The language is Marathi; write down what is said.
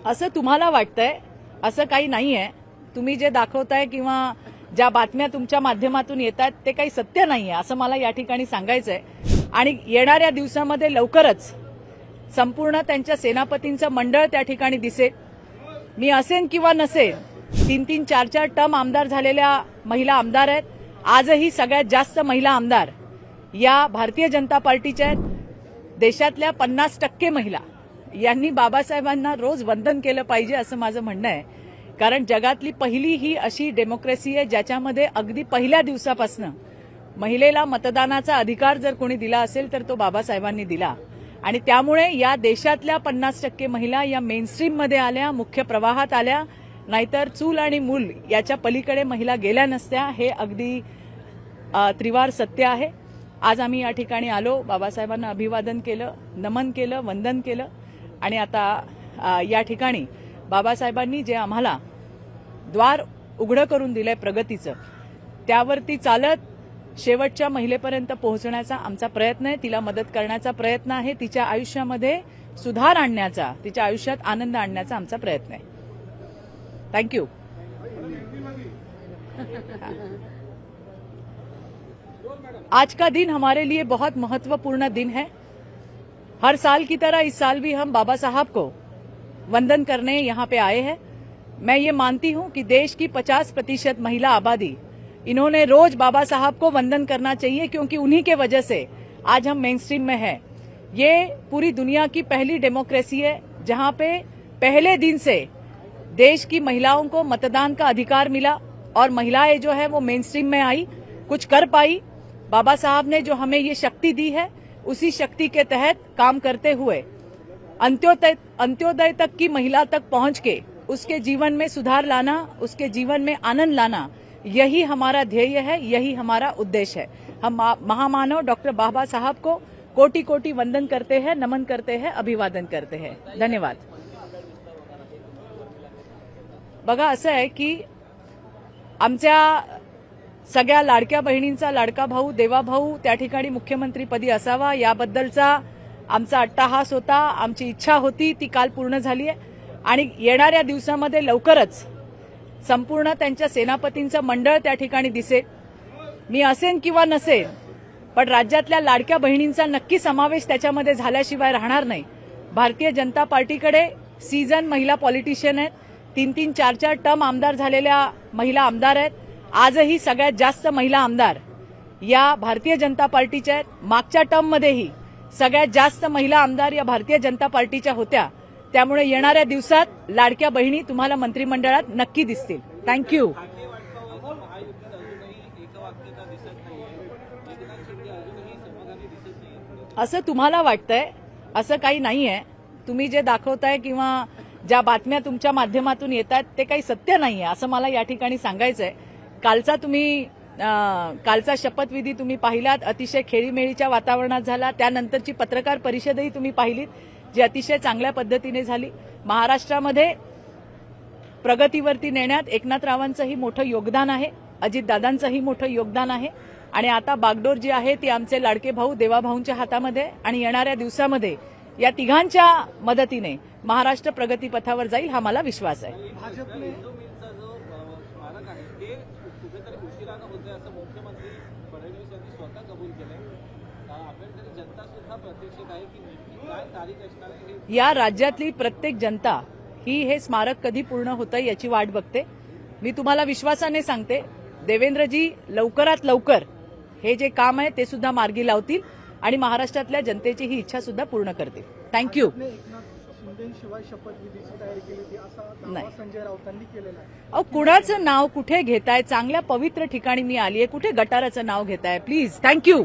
असं तुम्हाला वाटतंय, असं काही नाहीये। तुम्ही जे दाखवताय किंवा ज्या बातम्या तुमच्या माध्यमातून येतात ते काही सत्य नाहीये असं मला या ठिकाणी सांगायचंय। आणि येणाऱ्या दिवसामध्ये लवकरच संपूर्ण त्यांच्या सेनापतींचं मंडळ त्या ठिकाणी दिसेल। मी असेन किंवा नसेन, 3-3, 4-4 टर्म आमदार झालेल्या महिला आमदार आहेत। आजही सगळ्यात जास्त महिला आमदार या भारतीय जनता पार्टीच्या आहेत। देशातल्या 50% महिला यांनी बाबासाहेबांना रोज वंदन केलं पाहिजे असं माझं म्हणणं आहे। कारण जगातली पहिली ही अशी डेमोक्रेसी आहे ज्याच्यामध्ये अगदी पहिल्या दिवसापासून महिलेला मतदानाचा अधिकार जर कोणी दिला असेल तर तो बाबासाहेबांनी दिला। आणि त्यामुळे या देशातल्या 50% महिला या मेनस्ट्रीम मध्ये आल्या, मुख्य प्रवाहात आल्या, नाहीतर चूल आणि मूल याच्या पलीकडे महिला गेल्या नसत्या। हे अगदी त्रिवार सत्य आहे। आज आम्ही या ठिकाणी आलो, बाबासाहेबांना अभिवादन केलं, नमन केलं, वंदन केलं आणि आता या ठिकाणी बाबासाहेबांनी जे आम्हाला द्वार उघडं करून दिलंय प्रगतीचं, त्यावरती चालत शेवटच्या महिलेपर्यंत पोहोचण्याचा आमचा प्रयत्न आहे। तिला मदत करण्याचा प्रयत्न आहे, तिच्या आयुष्यामध्ये सुधार आणण्याचा, तिच्या आयुष्यात आनंद आणण्याचा आमचा प्रयत्न आहे। थँक्यू। आज का दिन हमारे लिए बहुत महत्वपूर्ण दिन है। हर साल की तरह इस साल भी हम बाबा साहब को वंदन करने यहाँ पे आए हैं। मैं ये मानती हूँ कि देश की 50% महिला आबादी, इन्होंने रोज बाबा साहब को वंदन करना चाहिए क्योंकि उन्हीं के वजह से आज हम मेन स्ट्रीम में हैं। ये पूरी दुनिया की पहली डेमोक्रेसी है जहाँ पे पहले दिन से देश की महिलाओं को मतदान का अधिकार मिला और महिलाएं जो है वो मेन स्ट्रीम में आई, कुछ कर पाई। बाबा साहब ने जो हमें ये शक्ति दी है, उसी शक्ति के तहत काम करते हुए अंत्योदय तक की महिला तक पहुंच के उसके जीवन में सुधार लाना, उसके जीवन में आनंद लाना, यही हमारा ध्येय है, यही हमारा उद्देश्य है। हम महामानव डॉक्टर बाबा साहब को कोटि कोटि वंदन करते हैं, नमन करते हैं, अभिवादन करते हैं। धन्यवाद। बघा, असं आहे की आमच्या सगळ्या लाडक्या बहिणींचा लाडका भाऊ देवाभाऊ त्या ठिकाणी मुख्यमंत्रीपदी असावा याबद्दलचा आमचा अट्टाहास होता, आमची इच्छा होती, ती काल पूर्ण झाली आहे। आणि येणाऱ्या दिवसामध्ये लवकरच संपूर्ण त्यांच्या सेनापतींचं मंडळ त्या ठिकाणी दिसेल। मी असेन किंवा नसेन, पण राज्यातल्या लाडक्या बहिणींचा नक्की समावेश त्याच्यामध्ये झाल्याशिवाय राहणार नाही। भारतीय जनता पार्टीकडे सीझन महिला पॉलिटिशियन आहेत, 3-3, 4-4 टर्म आमदार झालेल्या महिला आमदार आहेत। आजही सगळ्यात जास्त महिला आमदार या भारतीय जनता पार्टीच्या आहेत। मागच्या टर्ममध्येही सगळ्यात जास्त महिला आमदार या भारतीय जनता पार्टीच्या होत्या। त्यामुळे येणाऱ्या दिवसात लाडक्या बहिणी तुम्हाला मंत्रिमंडळात नक्की दिसतील। थँक्यू। असं तुम्हाला वाटतंय, असं काही नाहीये। तुम्ही जे दाखवताय किंवा ज्या बातम्या तुमच्या माध्यमातून येतात ते काही सत्य नाहीये असं मला या ठिकाणी सांगायचंय। कालचा शपथविधी तुम्ही पाहिलात, अतिशय खेळीमेळीच्या वातावरणात झाला। त्यानंतरची पत्रकार परिषदही तुम्ही पाहिलीत, जी अतिशय चांगल्या पद्धतीने झाली। महाराष्ट्रामध्ये प्रगतीवरती नेण्यात एकनाथरावांचंही मोठं योगदान आहे, अजितदादांचंही मोठं योगदान आहे। आणि आता बागडोर जी आहे ती आमचे लाडके भाऊ देवाभाऊंच्या हातामध्ये, आणि येणाऱ्या दिवसामध्ये या तिघांच्या मदतीने महाराष्ट्र प्रगतीपथावर जाईल हा मला विश्वास आहे। या राज्यातली प्रत्येक जनता ही हे स्मारक कधी पूर्ण होतं याची वाट बघते। मी तुम्हाला विश्वासाने सांगते, देवेंद्रजी लवकरात लवकर हे जे काम आहे ते सुद्धा मार्गी लावतील आणि महाराष्ट्रातल्या जनतेची ही इच्छा सुद्धा पूर्ण करतील। थँक्यू। अहो, कुणाचं नाव कुठे घेताय? चांगल्या पवित्र ठिकाणी मी आलीये, कुठे गटाराचं नाव घेताय? प्लीज। थँक्यू।